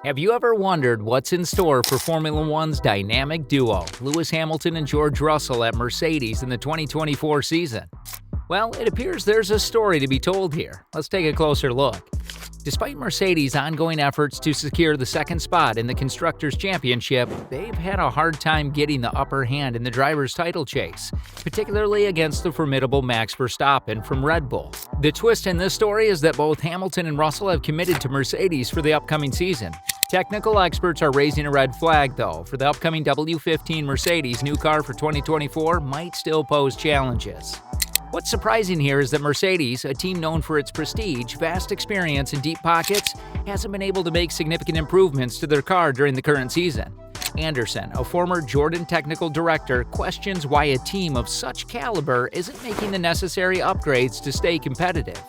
Have you ever wondered what's in store for Formula One's dynamic duo, Lewis Hamilton and George Russell at Mercedes in the 2024 season? Well, it appears there's a story to be told here. Let's take a closer look. Despite Mercedes' ongoing efforts to secure the second spot in the Constructors' Championship, they've had a hard time getting the upper hand in the driver's title chase, particularly against the formidable Max Verstappen from Red Bull. The twist in this story is that both Hamilton and Russell have committed to Mercedes for the upcoming season. Technical experts are raising a red flag, though, for the upcoming W15 Mercedes new car for 2024 might still pose challenges. What's surprising here is that Mercedes, a team known for its prestige, vast experience, and deep pockets, hasn't been able to make significant improvements to their car during the current season. Anderson, a former Jordan technical director, questions why a team of such caliber isn't making the necessary upgrades to stay competitive.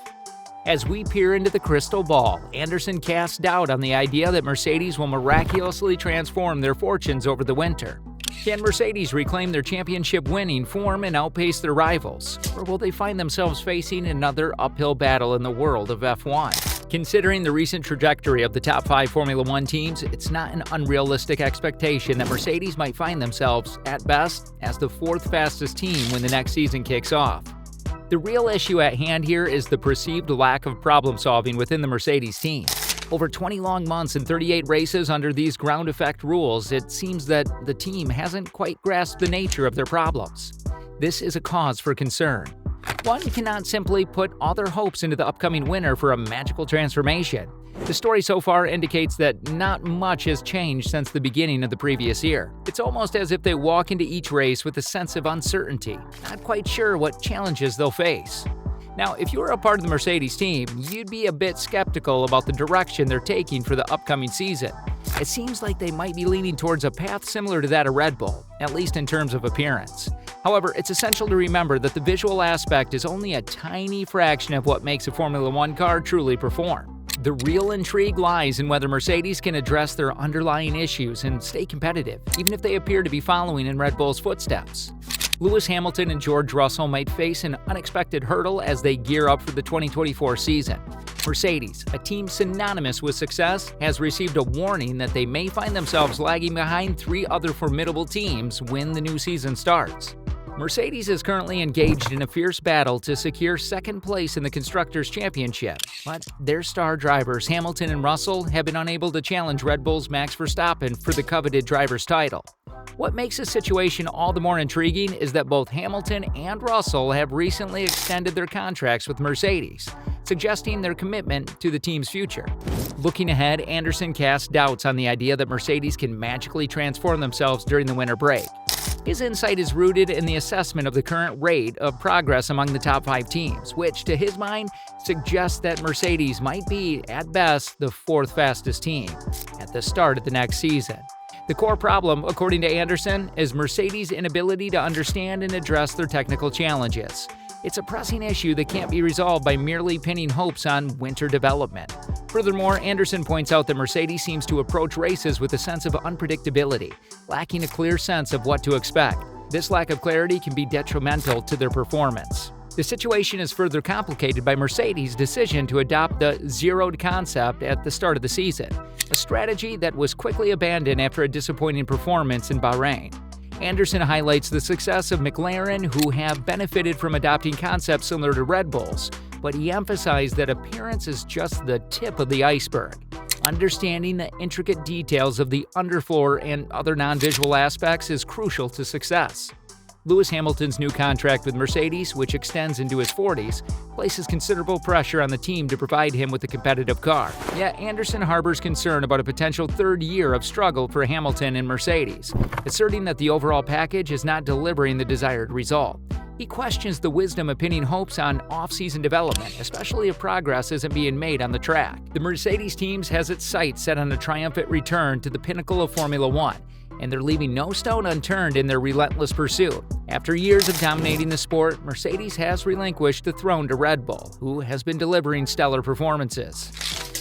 As we peer into the crystal ball, Anderson casts doubt on the idea that Mercedes will miraculously transform their fortunes over the winter. Can Mercedes reclaim their championship-winning form and outpace their rivals? Or will they find themselves facing another uphill battle in the world of F1? Considering the recent trajectory of the top 5 Formula One teams, it's not an unrealistic expectation that Mercedes might find themselves, at best, as the 4th fastest team when the next season kicks off. The real issue at hand here is the perceived lack of problem-solving within the Mercedes team. Over 20 long months and 38 races under these ground effect rules, it seems that the team hasn't quite grasped the nature of their problems. This is a cause for concern. One cannot simply put all their hopes into the upcoming winter for a magical transformation. The story so far indicates that not much has changed since the beginning of the previous year. It's almost as if they walk into each race with a sense of uncertainty, not quite sure what challenges they'll face. Now, if you were a part of the Mercedes team, you'd be a bit skeptical about the direction they're taking for the upcoming season. It seems like they might be leaning towards a path similar to that of Red Bull, at least in terms of appearance. However, it's essential to remember that the visual aspect is only a tiny fraction of what makes a Formula One car truly perform. The real intrigue lies in whether Mercedes can address their underlying issues and stay competitive, even if they appear to be following in Red Bull's footsteps. Lewis Hamilton and George Russell might face an unexpected hurdle as they gear up for the 2024 season. Mercedes, a team synonymous with success, has received a warning that they may find themselves lagging behind 3 other formidable teams when the new season starts. Mercedes is currently engaged in a fierce battle to secure second place in the Constructors' Championship, but their star drivers Hamilton and Russell have been unable to challenge Red Bull's Max Verstappen for the coveted driver's title. What makes the situation all the more intriguing is that both Hamilton and Russell have recently extended their contracts with Mercedes, suggesting their commitment to the team's future. Looking ahead, Anderson casts doubts on the idea that Mercedes can magically transform themselves during the winter break. His insight is rooted in the assessment of the current rate of progress among the top 5 teams, which, to his mind, suggests that Mercedes might be, at best, the 4th fastest team at the start of the next season. The core problem, according to Anderson, is Mercedes' inability to understand and address their technical challenges. It's a pressing issue that can't be resolved by merely pinning hopes on winter development. Furthermore, Anderson points out that Mercedes seems to approach races with a sense of unpredictability, lacking a clear sense of what to expect. This lack of clarity can be detrimental to their performance. The situation is further complicated by Mercedes' decision to adopt the zeroed concept at the start of the season, a strategy that was quickly abandoned after a disappointing performance in Bahrain. Anderson highlights the success of McLaren, who have benefited from adopting concepts similar to Red Bull's, but he emphasized that appearance is just the tip of the iceberg. Understanding the intricate details of the underfloor and other non-visual aspects is crucial to success. Lewis Hamilton's new contract with Mercedes, which extends into his 40s, places considerable pressure on the team to provide him with a competitive car. Yet Anderson harbors concern about a potential 3rd year of struggle for Hamilton and Mercedes, asserting that the overall package is not delivering the desired result. He questions the wisdom of pinning hopes on off-season development, especially if progress isn't being made on the track. The Mercedes team has its sights set on a triumphant return to the pinnacle of Formula One, and they're leaving no stone unturned in their relentless pursuit. After years of dominating the sport, Mercedes has relinquished the throne to Red Bull, who has been delivering stellar performances.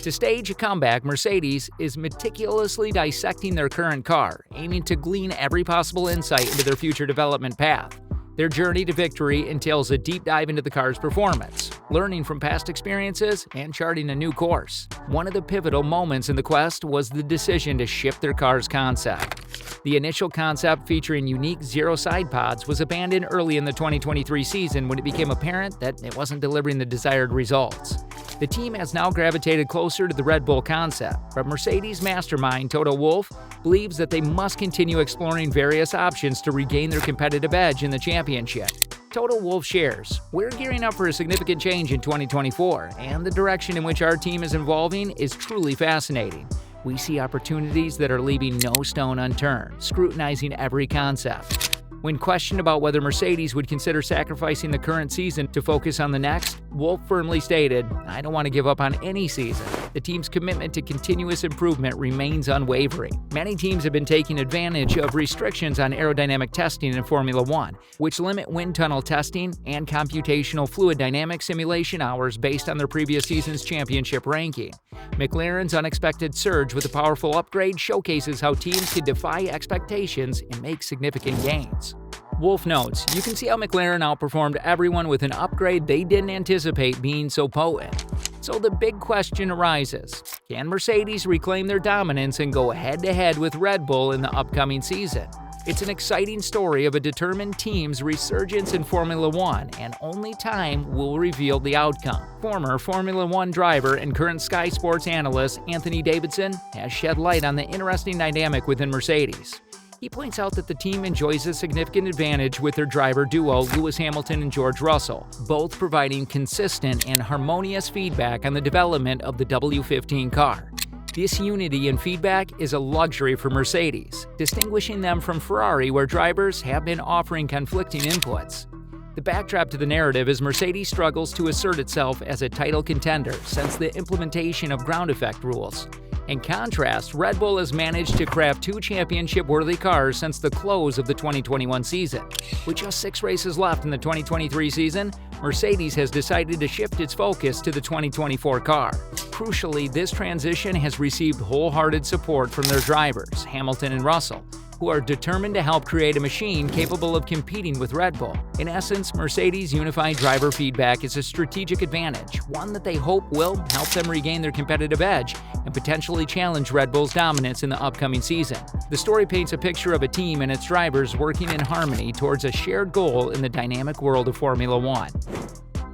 To stage a comeback, Mercedes is meticulously dissecting their current car, aiming to glean every possible insight into their future development path. Their journey to victory entails a deep dive into the car's performance, learning from past experiences, and charting a new course. One of the pivotal moments in the quest was the decision to shift their car's concept. The initial concept featuring unique zero-side pods was abandoned early in the 2023 season when it became apparent that it wasn't delivering the desired results. The team has now gravitated closer to the Red Bull concept, but Mercedes mastermind Toto Wolff believes that they must continue exploring various options to regain their competitive edge in the championship. Toto Wolff shares, "We're gearing up for a significant change in 2024, and the direction in which our team is evolving is truly fascinating. We see opportunities that are leaving no stone unturned, scrutinizing every concept." When questioned about whether Mercedes would consider sacrificing the current season to focus on the next, Wolff firmly stated, "I don't want to give up on any season. The team's commitment to continuous improvement remains unwavering." Many teams have been taking advantage of restrictions on aerodynamic testing in Formula One, which limit wind tunnel testing and computational fluid dynamics simulation hours based on their previous season's championship ranking. McLaren's unexpected surge with a powerful upgrade showcases how teams can defy expectations and make significant gains. Wolff notes, "You can see how McLaren outperformed everyone with an upgrade they didn't anticipate being so potent." So the big question arises, can Mercedes reclaim their dominance and go head-to-head with Red Bull in the upcoming season? It's an exciting story of a determined team's resurgence in Formula One, and only time will reveal the outcome. Former Formula One driver and current Sky Sports analyst Anthony Davidson has shed light on the interesting dynamic within Mercedes. He points out that the team enjoys a significant advantage with their driver duo Lewis Hamilton and George Russell, both providing consistent and harmonious feedback on the development of the W15 car. This unity and feedback is a luxury for Mercedes, distinguishing them from Ferrari, where drivers have been offering conflicting inputs. The backdrop to the narrative is Mercedes struggles to assert itself as a title contender since the implementation of ground effect rules. In contrast, Red Bull has managed to craft two championship-worthy cars since the close of the 2021 season. With just 6 races left in the 2023 season, Mercedes has decided to shift its focus to the 2024 car. Crucially, this transition has received wholehearted support from their drivers, Hamilton and Russell, who are determined to help create a machine capable of competing with Red Bull. In essence, Mercedes' unified driver feedback is a strategic advantage, one that they hope will help them regain their competitive edge and potentially challenge Red Bull's dominance in the upcoming season. The story paints a picture of a team and its drivers working in harmony towards a shared goal in the dynamic world of Formula One.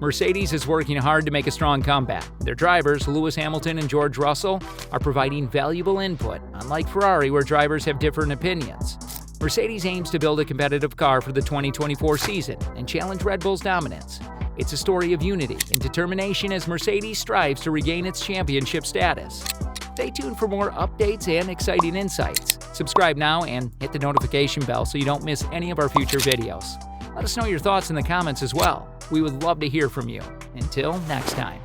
Mercedes is working hard to make a strong comeback. Their drivers, Lewis Hamilton and George Russell, are providing valuable input, unlike Ferrari, where drivers have different opinions. Mercedes aims to build a competitive car for the 2024 season and challenge Red Bull's dominance. It's a story of unity and determination as Mercedes strives to regain its championship status. Stay tuned for more updates and exciting insights. Subscribe now and hit the notification bell so you don't miss any of our future videos. Let us know your thoughts in the comments as well. We would love to hear from you. Until next time.